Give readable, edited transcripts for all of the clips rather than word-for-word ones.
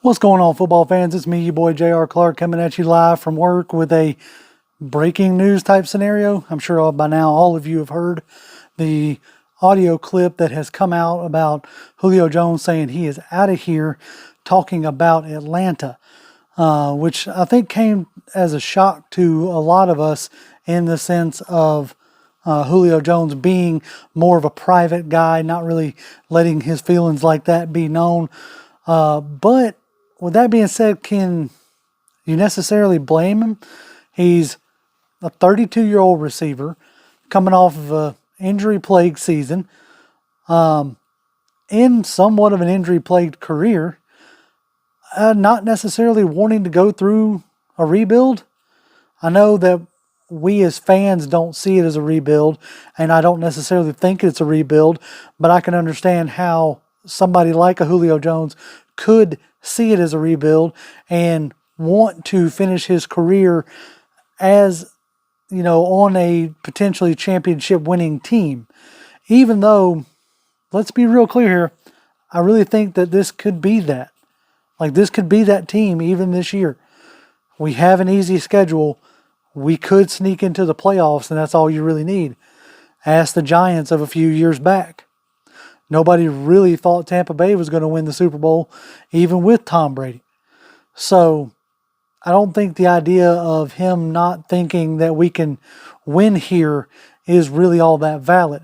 What's going on, football fans? It's me, your boy J.R. Clark, coming at you live from work with a breaking news type scenario. I'm sure by now all of you have heard the audio clip that has come out about Julio Jones saying he is out of here, talking about Atlanta, which I think came as a shock to a lot of us in the sense of Julio Jones being more of a private guy, not really letting his feelings like that be known. But with that being said, can you necessarily blame him? He's a 32-year-old receiver coming off of an injury-plagued season, in somewhat of an injury-plagued career, not necessarily wanting to go through a rebuild. I know that we as fans don't see it as a rebuild, and I don't necessarily think it's a rebuild, but I can understand how somebody like a Julio Jones could see it as a rebuild and want to finish his career as, on a potentially championship winning team. Even though, let's be real clear here, I really think that this could be that. Like, this could be that team even this year. We have an easy schedule. We could sneak into the playoffs, and that's all you really need. Ask the Giants of a few years back. Nobody really thought Tampa Bay was going to win the Super Bowl, even with Tom Brady. So I don't think the idea of him not thinking that we can win here is really all that valid.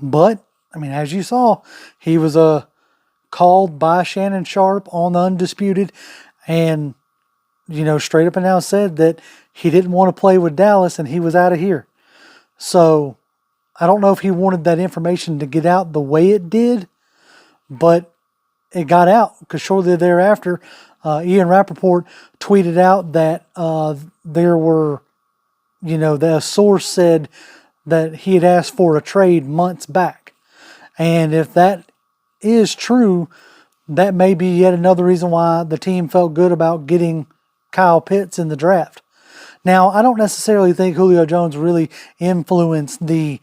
But, as you saw, he was called by Shannon Sharpe on the Undisputed and, straight up and down said that he didn't want to play with Dallas and he was out of here. So I don't know if he wanted that information to get out the way it did, but it got out because shortly thereafter, Ian Rappaport tweeted out that there were, the source said that he had asked for a trade months back. And if that is true, that may be yet another reason why the team felt good about getting Kyle Pitts in the draft. Now, I don't necessarily think Julio Jones really influenced the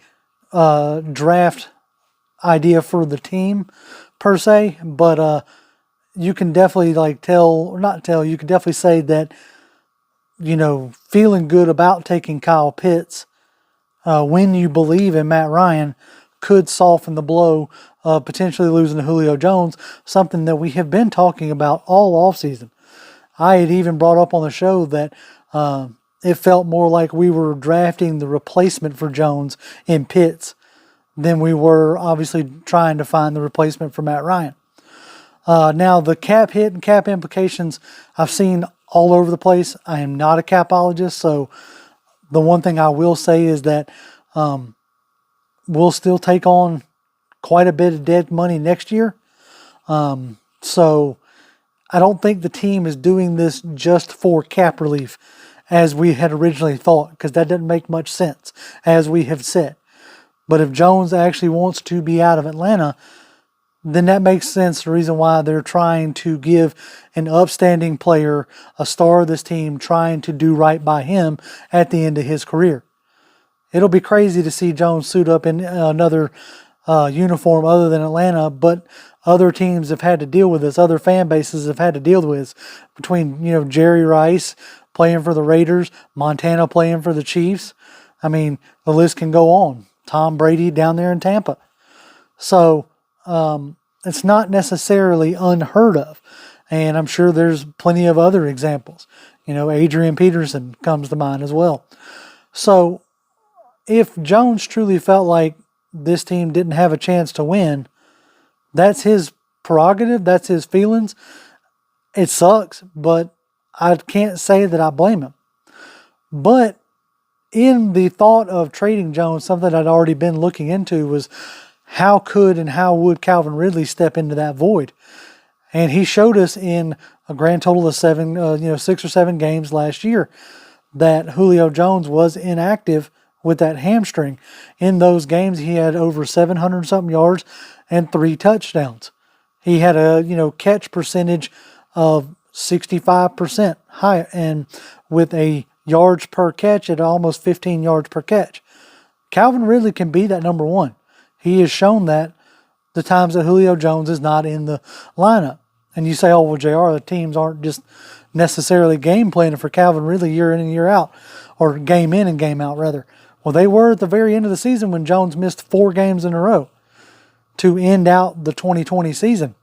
draft idea for the team per se, but you can definitely you can definitely say that, feeling good about taking Kyle Pitts when you believe in Matt Ryan could soften the blow of potentially losing to Julio Jones, something that we have been talking about all offseason. I had even brought up on the show that it felt more like we were drafting the replacement for Jones in Pitts than we were obviously trying to find the replacement for Matt Ryan. Now, the cap hit and cap implications I've seen all over the place. I am not a capologist, so the one thing I will say is that we'll still take on quite a bit of dead money next year. So I don't think the team is doing this just for cap relief as we had originally thought, because that doesn't make much sense, as we have said. But if Jones actually wants to be out of Atlanta, then that makes sense. The reason why they're trying to give an upstanding player, a star of this team, trying to do right by him at the end of his career. It'll be crazy to see Jones suit up in another uniform other than Atlanta, but other teams have had to deal with this. Other fan bases have had to deal with this. Between, Jerry Rice playing for the Raiders, Montana playing for the Chiefs. The list can go on. Tom Brady down there in Tampa. So it's not necessarily unheard of. And I'm sure there's plenty of other examples. Adrian Peterson comes to mind as well. So if Jones truly felt like this team didn't have a chance to win, that's his prerogative. That's his feelings. It sucks, but I can't say that I blame him. But in the thought of trading Jones, something I'd already been looking into was how would Calvin Ridley step into that void? And he showed us in a grand total of 6 or 7 games last year that Julio Jones was inactive with that hamstring. In those games, he had over 700 something yards and 3 touchdowns. He had a catch percentage of 65% high, and with a yards per catch at almost 15 yards per catch. Calvin Ridley can be that number one. He has shown that the times that Julio Jones is not in the lineup. And you say, oh, well, JR, the teams aren't just necessarily game planning for Calvin Ridley year in and year out, or game in and game out, rather. Well, they were at the very end of the season when Jones missed 4 games in a row to end out the 2020 season.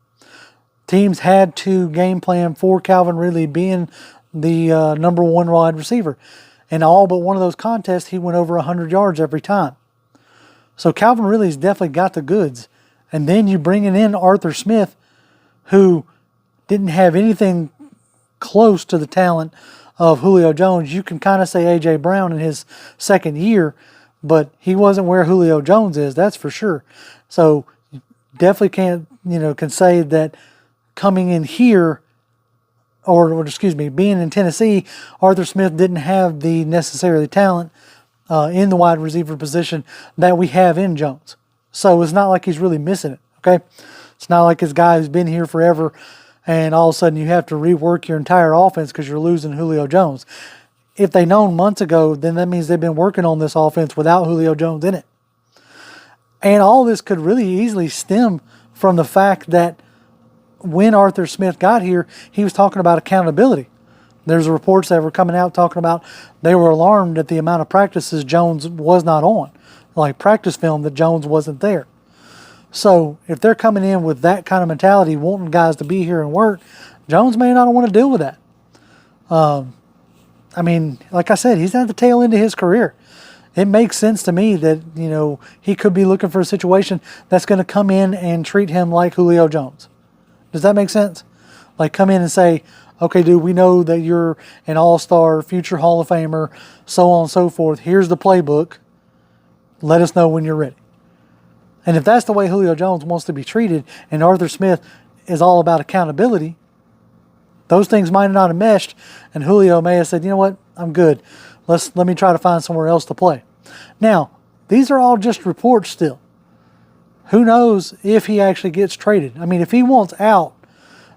Teams had to game plan for Calvin Ridley being the number 1 wide receiver. In all but one of those contests, he went over 100 yards every time. So Calvin Ridley's definitely got the goods. And then you bringing in Arthur Smith, who didn't have anything close to the talent of Julio Jones. You can kind of say A.J. Brown in his second year, but he wasn't where Julio Jones is, that's for sure. So definitely can say that coming in here, being in Tennessee, Arthur Smith didn't have the necessary talent in the wide receiver position that we have in Jones. So it's not like he's really missing it, okay? It's not like this guy who's been here forever and all of a sudden you have to rework your entire offense because you're losing Julio Jones. If they known months ago, then that means they've been working on this offense without Julio Jones in it. And all this could really easily stem from the fact that when Arthur Smith got here, he was talking about accountability. There's reports that were coming out talking about they were alarmed at the amount of practices Jones was not on, like practice film that Jones wasn't there. So if they're coming in with that kind of mentality, wanting guys to be here and work, Jones may not want to deal with that. Like I said, he's at the tail end of his career. It makes sense to me that, he could be looking for a situation that's going to come in and treat him like Julio Jones. Does that make sense? Like come in and say, okay, dude, we know that you're an all-star, future Hall of Famer, so on and so forth. Here's the playbook. Let us know when you're ready. And if that's the way Julio Jones wants to be treated and Arthur Smith is all about accountability, those things might not have meshed and Julio may have said, you know what, I'm good. Let me try to find somewhere else to play. Now, these are all just reports still. Who knows if he actually gets traded? If he wants out,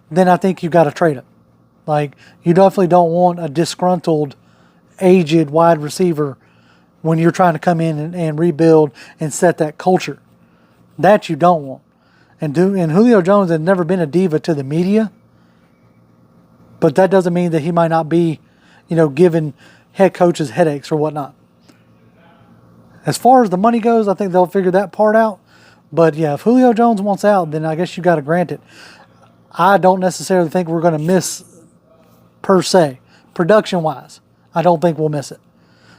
then I think you've got to trade him. Like, you definitely don't want a disgruntled, aged wide receiver when you're trying to come in and rebuild and set that culture. That you don't want. And Julio Jones had never been a diva to the media, but that doesn't mean that he might not be, giving head coaches headaches or whatnot. As far as the money goes, I think they'll figure that part out. But yeah, if Julio Jones wants out, then I guess you got to grant it. I don't necessarily think we're going to miss per se, production-wise. I don't think we'll miss it.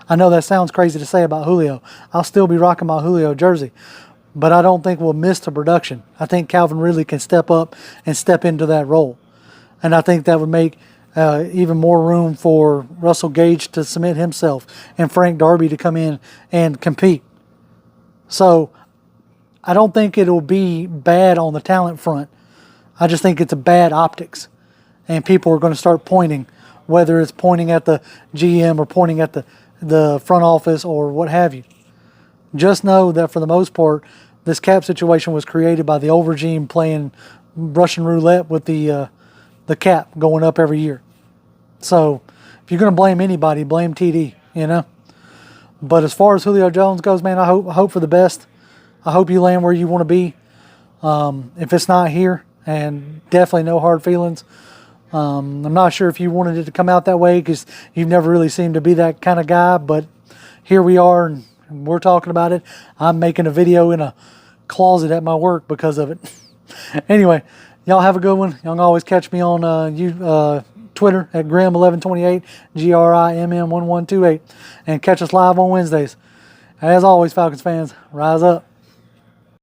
I know that sounds crazy to say about Julio. I'll still be rocking my Julio jersey. But I don't think we'll miss the production. I think Calvin Ridley can step up and step into that role. And I think that would make even more room for Russell Gage to cement himself and Frank Darby to come in and compete. So I don't think it'll be bad on the talent front. I just think it's a bad optics. And people are going to start pointing, whether it's pointing at the GM or pointing at the front office or what have you. Just know that for the most part, this cap situation was created by the old regime playing Russian roulette with the cap going up every year. So if you're going to blame anybody, blame TD, But as far as Julio Jones goes, man, I hope for the best. I hope you land where you want to be. If it's not here, and definitely no hard feelings. I'm not sure if you wanted it to come out that way because you've never really seemed to be that kind of guy, but here we are and we're talking about it. I'm making a video in a closet at my work because of it. Anyway, y'all have a good one. Y'all can always catch me on Twitter at Grimm1128, GRIMM1128, and catch us live on Wednesdays. As always, Falcons fans, rise up.